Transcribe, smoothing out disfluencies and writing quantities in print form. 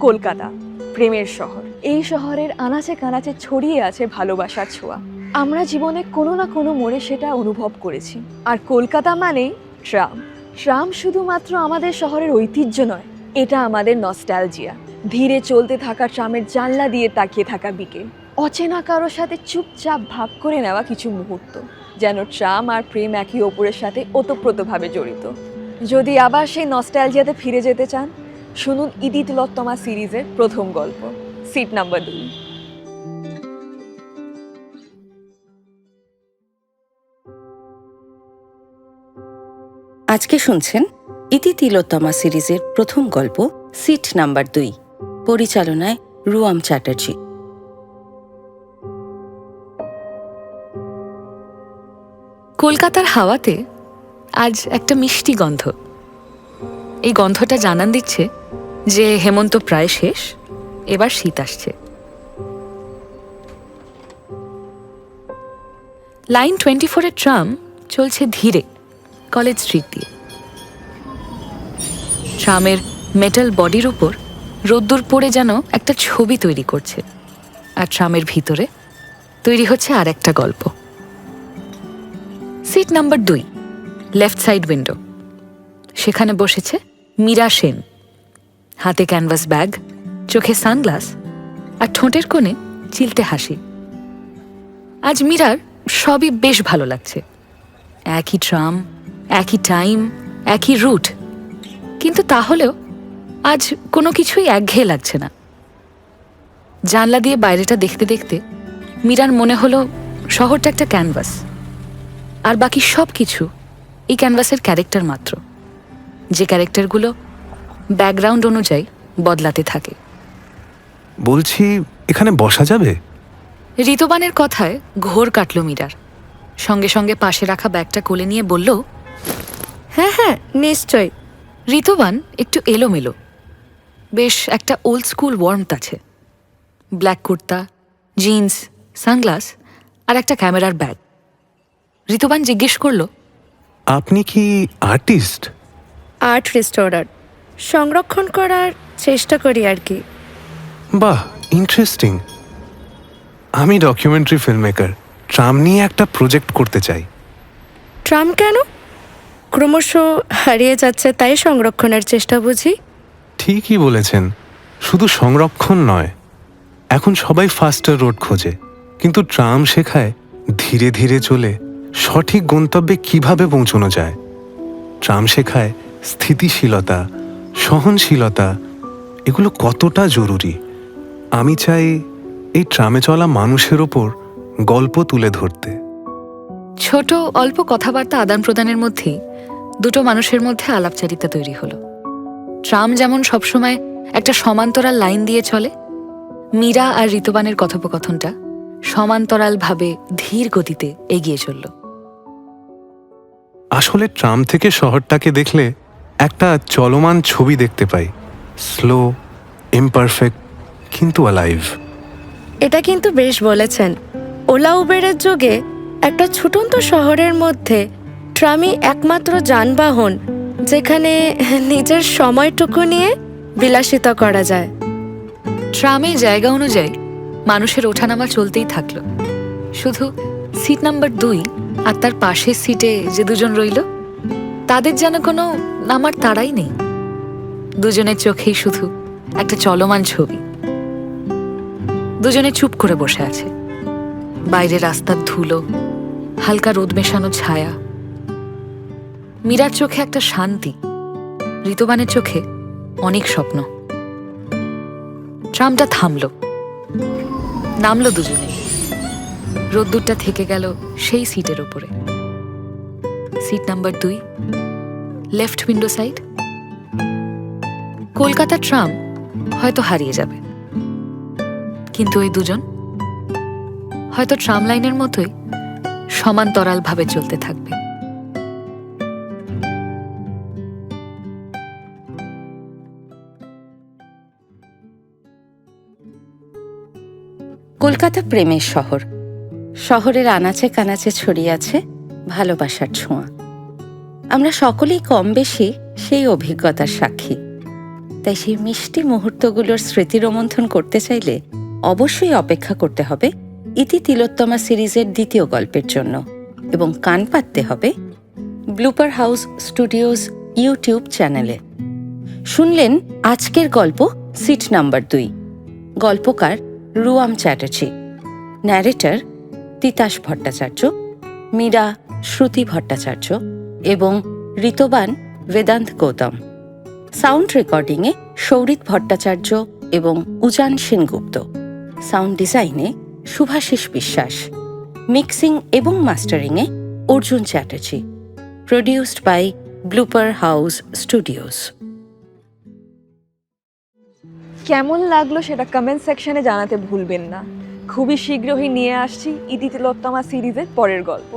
কলকাতা, প্রেমের শহর। এই শহরের আনাচে কানাচে ছড়িয়ে আছে ভালোবাসার ছোঁয়া। আমরা জীবনে কোনো না কোনো মোড়ে সেটা অনুভব করেছি। আর কলকাতা মানেই ট্রাম। ট্রাম শুধুমাত্র আমাদের শহরের ঐতিহ্য নয়, এটা আমাদের নস্টালজিয়া। ধীরে চলতে থাকা ট্রামের জানলা দিয়ে তাকিয়ে থাকা বিকেল, অচেনা কারোর সাথে চুপচাপ ভাগ করে নেওয়া কিছু মুহূর্ত, যেন ট্রাম আর প্রেম একে অপরের সাথে ওতপ্রোতভাবে জড়িত। যদি আবার সেই নস্টালজিয়াতে ফিরে যেতে চান, শুনুন ইতি তিলোত্তমা সিরিজের প্রথম গল্প, সিট নাম্বার 2। আজকে শুনছেন ইতি তিলোত্তমা সিরিজের প্রথম গল্প, সিট নাম্বার 2, পরিচালনায় রুয়াম চ্যাটার্জি। কলকাতার হাওয়াতে আজ একটা মিষ্টি গন্ধ। এই গন্ধটা জানান দিচ্ছে যে হেমন্ত প্রায় শেষ, এবার শীত আসছে। লাইন 24-এর ট্রাম চলছে ধীরে কলেজ স্ট্রিট দিয়ে। ট্রামের মেটাল বডির উপর রোদ্দুর পড়ে যেন একটা ছবি তৈরি করছে, আর ট্রামের ভিতরে তৈরি হচ্ছে আর একটা গল্প। Seat number 2, left side window. সেখানে বসেছে মীরা সেন, হাতে ক্যানভাস ব্যাগ, চোখে সানগ্লাস আর ঠোঁটের কোণে চিলতে হাসি। আজ মীরার সবই বেশ ভালো লাগছে। একই ট্রাম, একই টাইম, একই রুট, কিন্তু তাহলেও আজ কোনো কিছুই একঘেয়ে লাগছে না। জানলা দিয়ে বাইরেটা দেখতে দেখতে মীরার মনে হলো শহরটা একটা ক্যানভাস, আর বাকি সব কিছু এই ক্যানভাসের ক্যারেক্টার মাত্র, যে ক্যারেক্টারগুলো ব্যাকগ্রাউন্ড অনুযায়ী বদলাতে থাকে। বলছি, এখানে বসা যাবে? ঋতুবানের কথায় ঘোর কাটল মীরার। সঙ্গে সঙ্গে পাশে রাখা ব্যাগটা কোলে নিয়ে বলল, হ্যাঁ হ্যাঁ, নিশ্চয়। ঋতুবান একটু এলোমেলো, বেশ একটা ওল্ড স্কুল ওয়ার্মথ আছে। ব্ল্যাক কুর্তা, জিন্স, সানগ্লাস আর একটা ক্যামেরার ব্যাগ। ঋতুবান জিজ্ঞেস করল, আপনি কি আর্টিস্ট? আর্ট রেস্টোরার সংরক্ষণ করার চেষ্টা করি আর কি। বাহ, ইন্টারেস্টিং। আমি ডকুমেন্টারি ফিল্ম মেকার। ট্রাম নিয়ে একটা প্রজেক্ট করতে চাই। ট্রাম কেন? ক্রমশ হারিয়ে যাচ্ছে তাই সংরক্ষণের চেষ্টা বুঝি? ঠিকই বলেছেন। শুধু সংরক্ষণ নয়, এখন সবাই ফাস্টার রোড খোঁজে, কিন্তু ট্রাম শেখায় ধীরে ধীরে চলে সঠিক গন্তব্যে কিভাবে পৌঁছানো যায়। ট্রাম শেখায় স্থিতিশীলতা, সহনশীলতা, এগুলো কতটা জরুরি। আমি চাই এই ট্রামে চলা মানুষের ওপর গল্প তুলে ধরতে। ছোট অল্প কথাবার্তা আদান প্রদানের মধ্যেই দুটো মানুষের মধ্যে আলাপচারিতা তৈরি হলো। ট্রাম যেমন সবসময় একটা সমান্তরাল লাইন দিয়ে চলে, মীরা আর ঋতুবানের কথোপকথনটা সমান্তরালভাবে ধীর গতিতে এগিয়ে চলল। আসলে ট্রাম থেকে শহরটাকে দেখলে একটা চলমান ছবি দেখতে পাই, স্লো, ইমপারফেক্ট, কিন্তু অ্যালাইভ। এটা কিন্তু বেশ বলেছেন। ওলা উবেরের যুগে একটা ছুটন্ত শহরের মধ্যে ট্রামই একমাত্র যানবাহন যেখানে নিজের সময়টুকু নিয়ে বিলাসিতা করা যায়। ট্রামে জায়গা অনুযায়ী মানুষের ওঠানামা চলতেই থাকলো। শুধু সিট নাম্বার 2 আর তার পাশের সিটে যে দুজন রইল, তাদের যেন কোনো নামার তাড়াই নেই। দুজনের চোখেই শুধু একটা চলমান ছবি। দুজনে চুপ করে বসে আছে। বাইরে রাস্তার ধুলো, হালকা রোদ মেশানো ছায়া। মীরার চোখে একটা শান্তি, ঋতুবানের চোখে অনেক স্বপ্ন। ট্রামটা থামল, নামলো দুজনে। রোদ্দুরটা থেকে গেল সেই সিটের উপরে। Seat number 2, left window side. কলকাতার ট্রাম হয়তো হারিয়ে যাবে, কিন্তু এই দুজন হয়তো ট্রাম লাইনের মতোই সমান্তরালভাবে চলতে থাকবে। কলকাতা প্রেমের শহর। শহরের আনাচে কানাচে ছড়িয়ে আছে ভালোবাসার ছোঁয়া। আমরা সকলেই কম বেশি সেই অভিজ্ঞতার সাক্ষী। তাই সেই মিষ্টি মুহূর্তগুলোর স্মৃতি রোমন্থন করতে চাইলে অবশ্যই অপেক্ষা করতে হবে ইতি তিলোত্তমা সিরিজের দ্বিতীয় গল্পের জন্য এবং কান পাততে হবে ব্লুপার হাউস স্টুডিওজ ইউটিউব চ্যানেলে। শুনলেন আজকের গল্প সিট নাম্বার 2, গল্পকার রুয়াম চ্যাটার্জি, ন্যারেটর তিতাস ভট্টাচার্য, মীরা শ্রুতি ভট্টাচার্য এবং ঋতবান বেদান্ত গৌতম। সাউন্ড রেকর্ডিংয়ে সৌরিত ভট্টাচার্য এবং উজান সেনগুপ্ত, সাউন্ড ডিজাইনে শুভাশিস বিশ্বাস, মিক্সিং এবং মাস্টারিংয়ে Arjun Chatterjee. Produced by blooper house studios. কেমন লাগলো সেটা কমেন্ট সেকশনে জানাতে ভুলবেন না। খুবই শীঘ্রই নিয়ে আসছি ইতি তিলোত্তমা সিরিজের পরের গল্প।